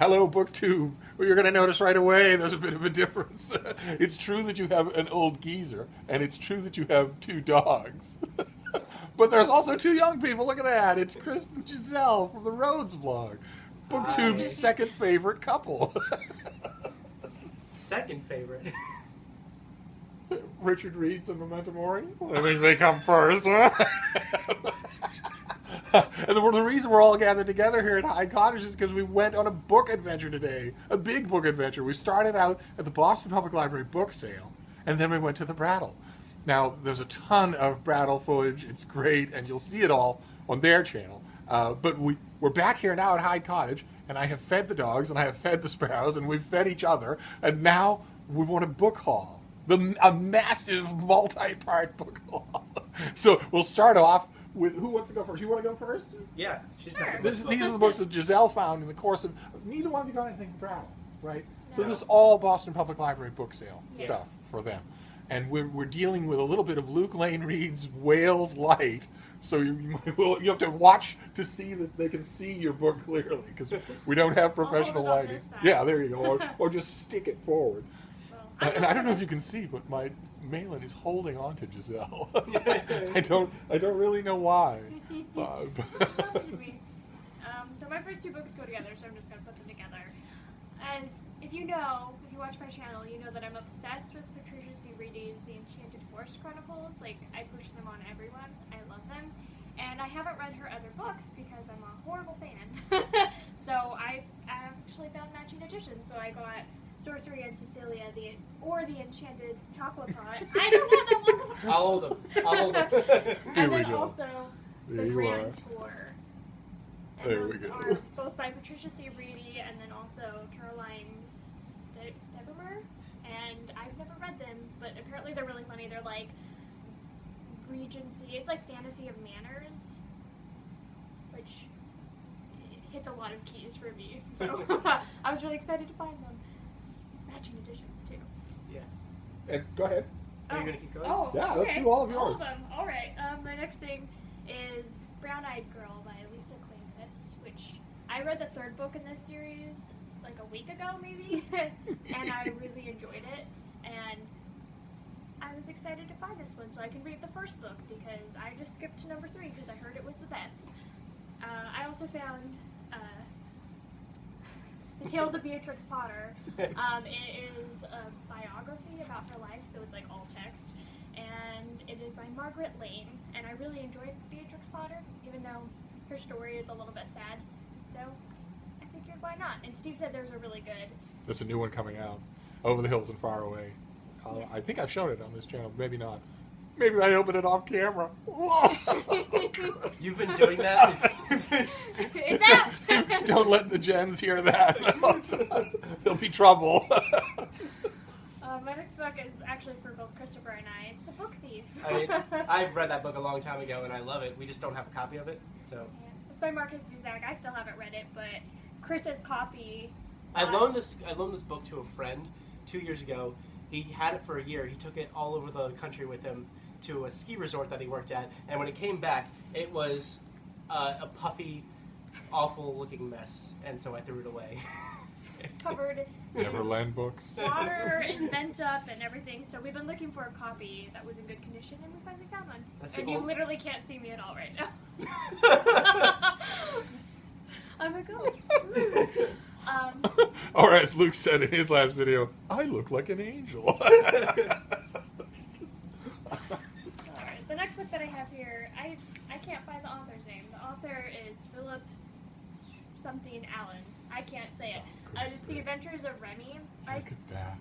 Hello, BookTube. Well, you're going to notice right away there's a bit of a difference. It's true that you have an old geezer, and it's true that you have 2 dogs. But there's also 2 young people. Look at that. It's Chris and Giselle from the Rhodes vlog. BookTube's second favorite couple. Second favorite. Richard Reeds and Memento Mori? I think they come first, huh? And the reason we're all gathered together here at Hyde Cottage is because we went on a book adventure today. A big book adventure. We started out at the Boston Public Library book sale, and then we went to the Brattle. Now, there's a ton of Brattle footage. It's great, and you'll see it all on their channel. But we're back here now at Hyde Cottage, and I have fed the dogs, and I have fed the sparrows, and we've fed each other, and now we want a book haul. A massive multi-part book haul. So we'll start off with, who wants to go first? You want to go first? Yeah, she's got These are the books that Giselle found in the course of, neither one of you got anything from Brattle, right? No. So this is all Boston Public Library book sale stuff for them. And we're dealing with a little bit of Luke Lane Reed's Wales Light, so you have to watch to see that they can see your book clearly, because we don't have professional lighting. Yeah, there you go. Or just stick it forward. Well, and I don't know if you can see, but my Malin is holding on to Giselle. I don't really know why. So my first 2 books go together, so I'm just going to put them together. As if you watch my channel, you know that I'm obsessed with Patricia C. Reedy's The Enchanted Forest Chronicles. Like, I push them on everyone. I love them. And I haven't read her other books because I'm a horrible fan. So I actually found matching editions. So I got Sorcery and Cecilia, the Enchanted Chocolate Pot. I don't know that one. I'll hold them. And then also the Grand Tour. And there we those go. are both by Patricia C. Reedy and then also Caroline Stevermer. And I've never read them, but apparently they're really funny. They're like Regency. It's like Fantasy of Manners, which hits a lot of keys for me. So I was really excited to find them. Matching editions too. Yeah. And go ahead. Are you going to keep going? Oh, yeah, okay. let's do all of yours. All of them. All right. My next thing is Brown Eyed Girl by Lisa Kleypas, which I read the 3rd book in this series like a week ago, maybe, and I really enjoyed it. And I was excited to find this one so I can read the first book because I just skipped to number 3 because I heard it was the best. I also found The Tales of Beatrix Potter. It is a biography about her life, so it's like all text. And it is by Margaret Lane. And I really enjoyed Beatrix Potter, even though her story is a little bit sad. So I figured, why not? And Steve said there's a really good... There's a new one coming out, Over the Hills and Far Away. I think I've shown it on this channel. Maybe not. Maybe I opened it off camera. You've been doing that? It's out! Don't let the gens hear that. There'll be trouble. My next book is actually for both Christopher and I. It's The Book Thief. I've read that book a long time ago, and I love it. We just don't have a copy of it. So Yeah. It's by Marcus Zuzak. I still haven't read it, but Chris's copy... I loaned this book to a friend 2 years ago. He had it for a year. He took it all over the country with him to a ski resort that he worked at. And when it came back, it was a puffy, awful-looking mess. And so I threw it away. Covered Neverland books. water and bent up and everything. So we've been looking for a copy that was in good condition, and we finally found one. And you literally can't see me at all right now. I'm a ghost. Or as Luke said in his last video, I look like an angel. Alright, the next book that I have here, I can't find the author's name. The author is Philip something Allen. I can't say it. It's The Adventures of Remy. Look at that.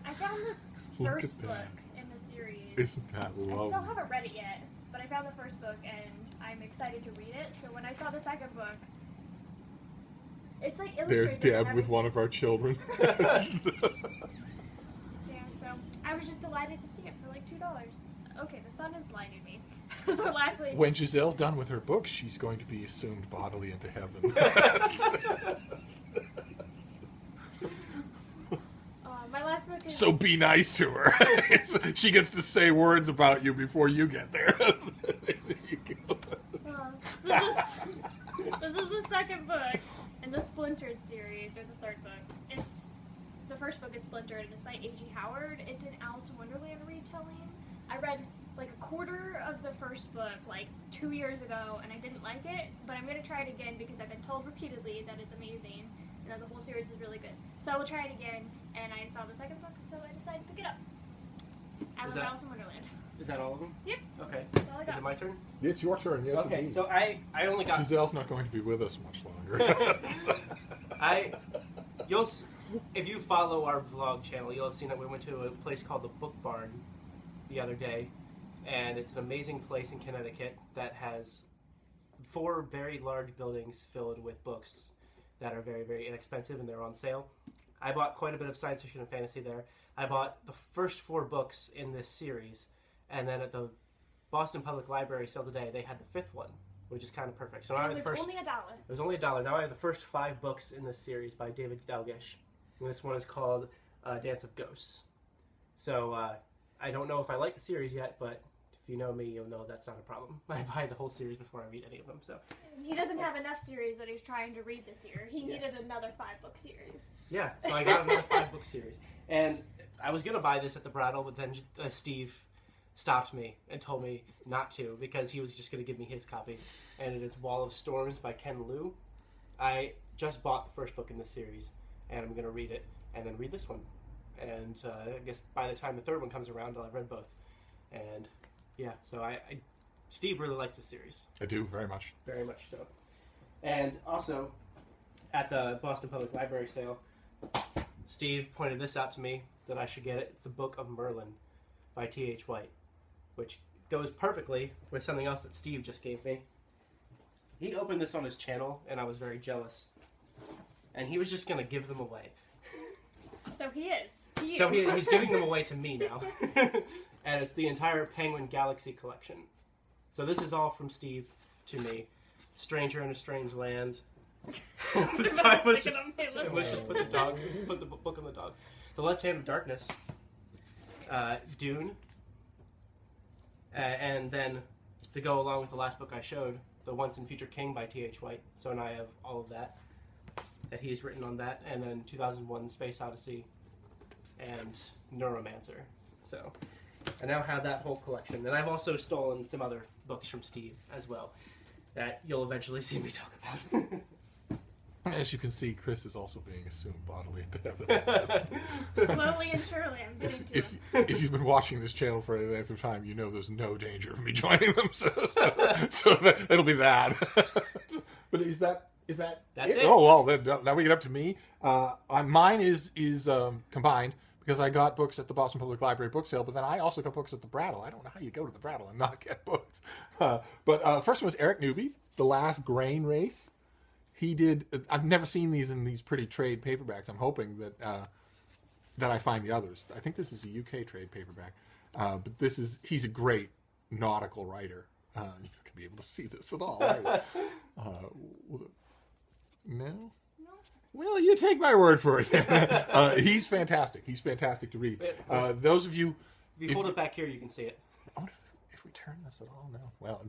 I found this Look first at that. book in the series. Isn't that I lovely? still haven't read it yet, but I found the first book and I'm excited to read it. So when I saw the second book, it's like illustrated. There's Deb with one of our children. Yeah, so I was just delighted to see it for like $2. Okay, the sun is blinding me. So lastly, When Giselle's done with her books, she's going to be assumed bodily into heaven. my last book is... So be nice to her. She gets to say words about you before you get there. There you go. This is the second book in the Splintered series, or the third book. The first book is Splintered, and it's by A.G. Howard. It's an Alice in Wonderland retelling. I read like a quarter of the first book like 2 years ago, and I didn't like it, but I'm going to try it again because I've been told repeatedly that it's amazing and that the whole series is really good. So I will try it again, and I saw the second book, so I decided to pick it up. I love Alice in Wonderland. Is that all of them? Yep. Okay. That's all I Is got. it my turn? It's your turn, yes, Okay, indeed. so I only got... Giselle's not going to be with us much longer. If you follow our vlog channel, you'll have seen that we went to a place called the Book Barn the other day, and it's an amazing place in Connecticut that has 4 very large buildings filled with books that are very, very inexpensive, and they're on sale. I bought quite a bit of science fiction and fantasy there. I bought the first 4 books in this series, and then at the Boston Public Library sale today, they had the 5th one, which is kind of perfect. So now I have It the was first... only $1. It was only $1. Now I have the first 5 books in this series by David Dalglish. And this one is called Dance of Ghosts. So I don't know if I like the series yet, but if you know me, you'll know that's not a problem. I buy the whole series before I read any of them. So He doesn't have enough series that he's trying to read this year. He needed another 5-book series. yeah, so I got another 5-book series. And I was going to buy this at the Brattle, but then Steve stopped me and told me not to because he was just going to give me his copy. And it is Wall of Storms by Ken Liu. I just bought the first book in this series, and I'm going to read it and then read this one. And I guess by the time the third one comes around, I'll have read both. And yeah, so Steve really likes this series. I do, very much. Very much so. And also, at the Boston Public Library sale, Steve pointed this out to me that I should get it. It's the Book of Merlin by T.H. White, which goes perfectly with something else that Steve just gave me. He opened this on his channel, and I was very jealous. And he was just going to give them away. So he is. To you. So he's giving them away to me now. And it's the entire Penguin Galaxy collection. So this is all from Steve to me. Stranger in a Strange Land. Let's just put the book on the dog. The Left Hand of Darkness. Dune. And then to go along with the last book I showed, The Once and Future King by T.H. White. So and I have all of that he's written on that, and then 2001 Space Odyssey and Neuromancer. So I now have that whole collection, and I've also stolen some other books from Steve as well that you'll eventually see me talk about. As you can see, Chris is also being assumed bodily into heaven. Slowly and surely, I'm getting to him. If you've been watching this channel for any length of time, you know there's no danger of me joining them. So it'll be that. But is that That's it. Oh well, then now we get up to me. Mine is combined because I got books at the Boston Public Library book sale, but then I also got books at the Brattle. I don't know how you go to the Brattle and not get books. But first one was Eric Newby, The Last Grain Race. He did. I've never seen these in these pretty trade paperbacks. I'm hoping that I find the others. I think this is a UK trade paperback, but he's a great nautical writer. You're not gonna be able to see this at all. Right? No? Well, you take my word for it. He's fantastic. He's fantastic to read. Those of you... If you hold it back here, you can see it. I wonder if we turn this at all. No. Well, it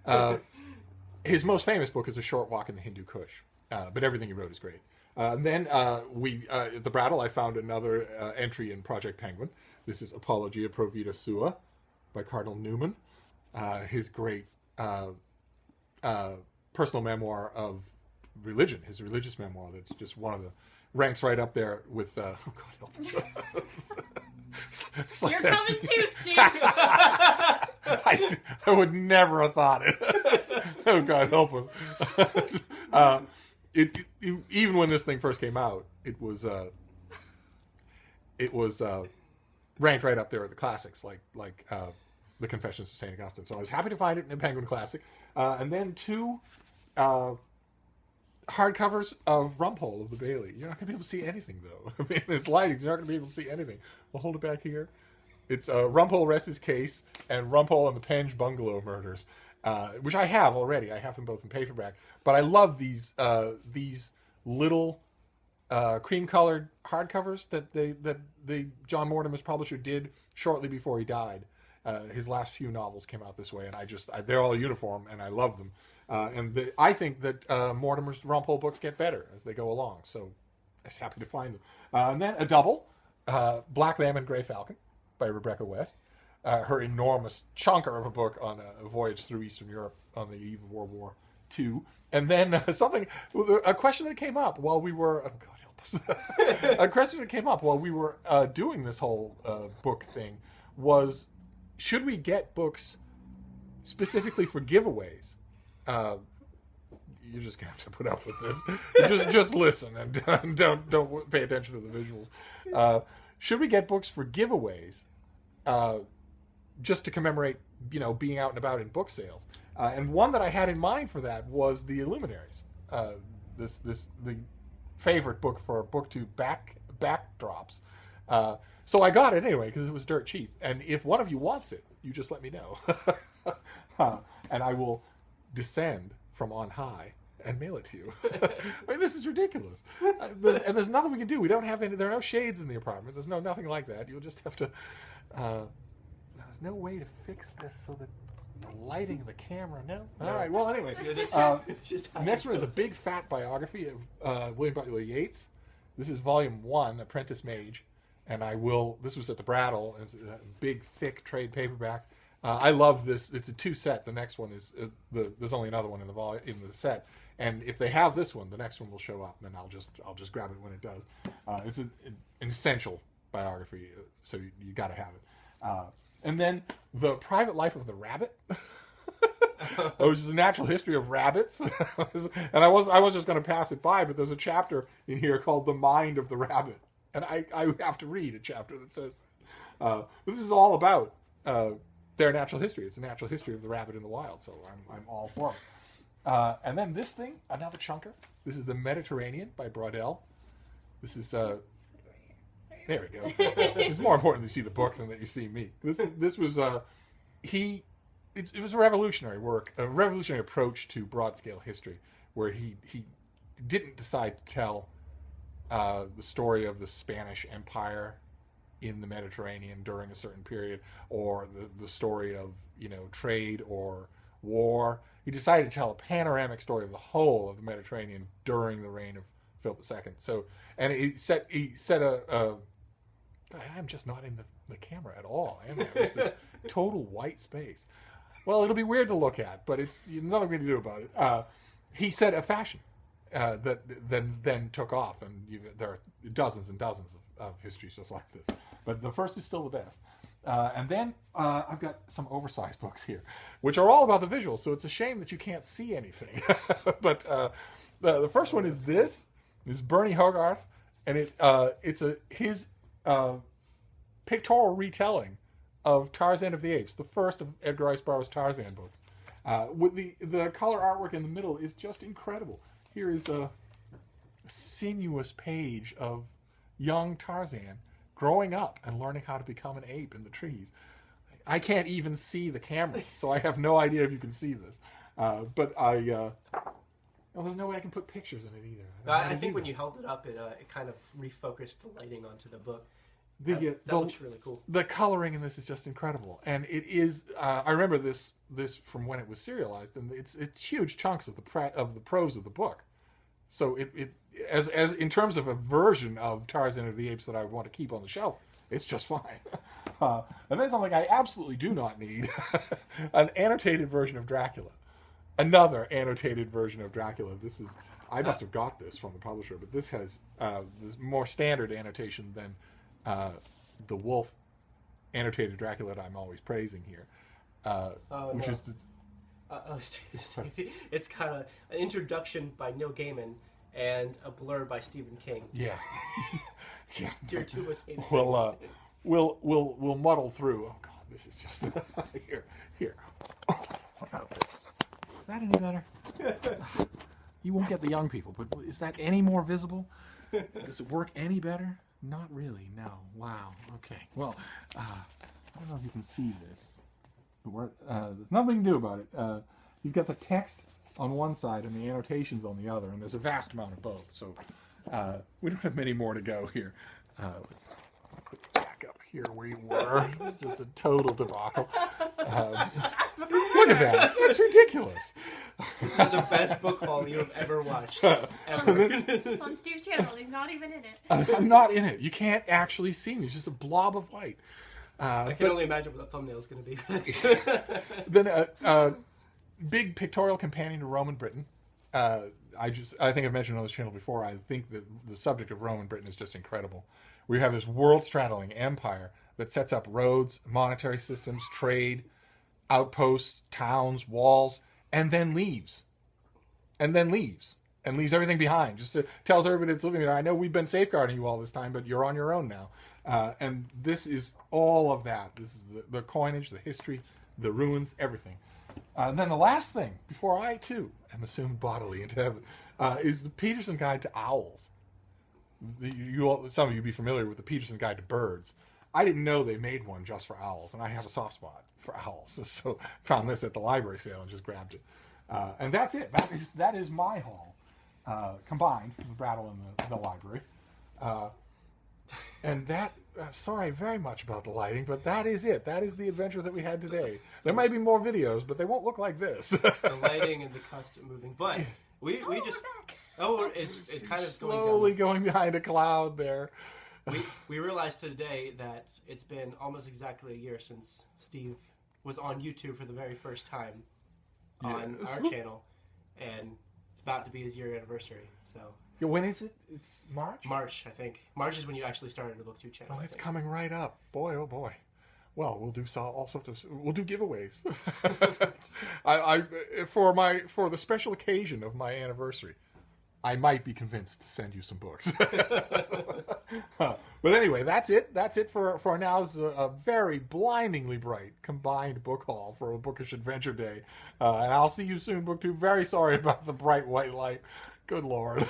doesn't. His most famous book is A Short Walk in the Hindu Kush. But everything he wrote is great. Then at the Brattle, I found another entry in Project Penguin. This is Apologia Pro Vita Sua by Cardinal Newman. His great personal memoir of religion, his religious memoir. That's just one of the ranks right up there with. Oh God help us! It's like You're that coming scene. too, Steve. I would never have thought it. Oh God help us! Even when this thing first came out, it was ranked right up there with the classics, like The Confessions of St. Augustine. So I was happy to find it in a Penguin Classic. And then 2 hardcovers of Rumpole of the Bailey. You're not going to be able to see anything, though. I mean, this lighting, you're not going to be able to see anything. We'll hold it back here. It's Rumpole Rests His Case and Rumpole and the Penge Bungalow Murders, which I have already. I have them both in paperback. But I love these little cream-colored hardcovers that the John Mortimer's publisher did shortly before he died. His last few novels came out this way, and they're all uniform, and I love them. I think that Mortimer's Rumpole books get better as they go along. So I was happy to find them. And then a double, Black Lamb and Grey Falcon by Rebecca West. Her enormous chunker of a book on a voyage through Eastern Europe on the eve of World War II. And then a question that came up while we were, oh God help us, a question that came up while we were doing this whole book thing was, should we get books specifically for giveaways? You're just gonna have to put up with this. just listen and don't pay attention to the visuals. Should we get books for giveaways, just to commemorate, being out and about in book sales? And one that I had in mind for that was the Illuminaries. The favorite book for BookTube backdrops. So I got it anyway because it was dirt cheap. And if one of you wants it, you just let me know, and I will descend from on high and mail it to you. I mean, this is ridiculous. There's nothing we can do. We don't have any. There are no shades in the apartment. There's nothing like that. You'll just have to. There's no way to fix this so that the lighting of the camera. No. All right. Well, anyway. Next one is a big fat biography of William Butler Yeats. This is volume 1, Apprentice Mage, and this was at the Brattle. It's a big, thick trade paperback. I love this. It's a 2-set. The next one is there's only another one in the set. And if they have this one, the next one will show up, and I'll just grab it when it does. It's an essential biography, so you got to have it. And then The Private Life of the Rabbit, which is a natural history of rabbits. And I was just going to pass it by, but there's a chapter in here called The Mind of the Rabbit, and I have to read a chapter that says that. But this is all about their natural history. It's a natural history of the rabbit in the wild, so I'm all for it. And then this thing, another chunker. This is The Mediterranean by Braudel. This is there we go. It's more important that you see the book than that you see me. This was it was a revolutionary work, a revolutionary approach to broad scale history, where he didn't decide to tell the story of the Spanish Empire in the Mediterranean during a certain period, or the story of trade or war. He decided to tell a panoramic story of the whole of the Mediterranean during the reign of Philip II. So, and he set a I'm just not in the camera at all. I am. It's this total white space. Well, it'll be weird to look at, but it's nothing we can do about it. He set a fashion that then took off, and there are dozens and dozens of histories just like this. But the first is still the best. And then I've got some oversized books here, which are all about the visuals, so it's a shame that you can't see anything. But the first one is this is Bernie Hogarth, and it's his pictorial retelling of Tarzan of the Apes, the first of Edgar Rice Burroughs' Tarzan books. With the color artwork in the middle is just incredible. Here is a sinuous page of young Tarzan growing up and learning how to become an ape in the trees. I can't even see the camera, so I have no idea if you can see this. But there's no way I can put pictures in it either. I think when you held it up, it kind of refocused the lighting onto the book. That looks really cool. The coloring in this is just incredible, and it is. I remember this from when it was serialized, and it's huge chunks of the prose of the book. So it as in terms of a version of Tarzan of the Apes that I would want to keep on the shelf, it's just fine. And then something I absolutely do not need: an annotated version of Dracula. Another annotated version of Dracula. This is. I must have got this from the publisher, but this has this more standard annotation than the Wolf annotated Dracula that I'm always praising here, which is it's kind of an introduction by Neil Gaiman and a blur by Stephen King. Yeah, yeah. You're too much. We'll muddle through. Oh God, this is just here. What about this? Is that any better? You won't get the young people, but is that any more visible? Does it work any better? Not really, no. Wow. Okay. Well, I don't know if you can see this. There's nothing you can do about it. You've got the text on one side and the annotations on the other, and there's a vast amount of both. So we don't have many more to go here. put you back up here where you were. It's just a total debacle. Look at that. It's ridiculous. This is the best book haul you have ever watched. Ever. It's on Steve's channel. He's not even in it. I'm not in it. You can't actually see me. It's just a blob of white. I can only imagine what the thumbnail is going to be for this. Then a big pictorial companion to Roman Britain. I think I've mentioned on this channel before, I think that the subject of Roman Britain is just incredible. We have this world-straddling empire that sets up roads, monetary systems, trade, outposts, towns, walls, and then leaves. And leaves everything behind. Just tells everybody that's living there, I know we've been safeguarding you all this time, but you're on your own now. And this is all of that. This is the coinage, the history, the ruins, everything. And then the last thing, before I, too, am assumed bodily into heaven, is the Peterson Guide to Owls. Some of you be familiar with the Peterson Guide to Birds. I didn't know they made one just for owls, and I have a soft spot for owls. So found this at the library sale and just grabbed it. And that's it. That is my haul, combined, the Brattle and the library. And that, sorry very much about the lighting, but that is it. That is the adventure that we had today. There may be more videos, but they won't look like this. The lighting and the custom moving. But we just... We're back. Oh, it's kind of slowly going going behind a cloud there. We realized today that it's been almost exactly a year since Steve was on YouTube for the very first time on Yes. our channel, and it's about to be his year anniversary. So When is it? It's March? March, I think. March is when you actually started the BookTube channel. Oh, I it's think. coming right up. Boy, oh boy. Well, we'll do all sorts of. We'll do giveaways. For the special occasion of my anniversary, I might be convinced to send you some books. But anyway, that's it. That's it for now. This is a very blindingly bright combined book haul for a Bookish Adventure Day. And I'll see you soon, BookTube. Very sorry about the bright white light. Good Lord.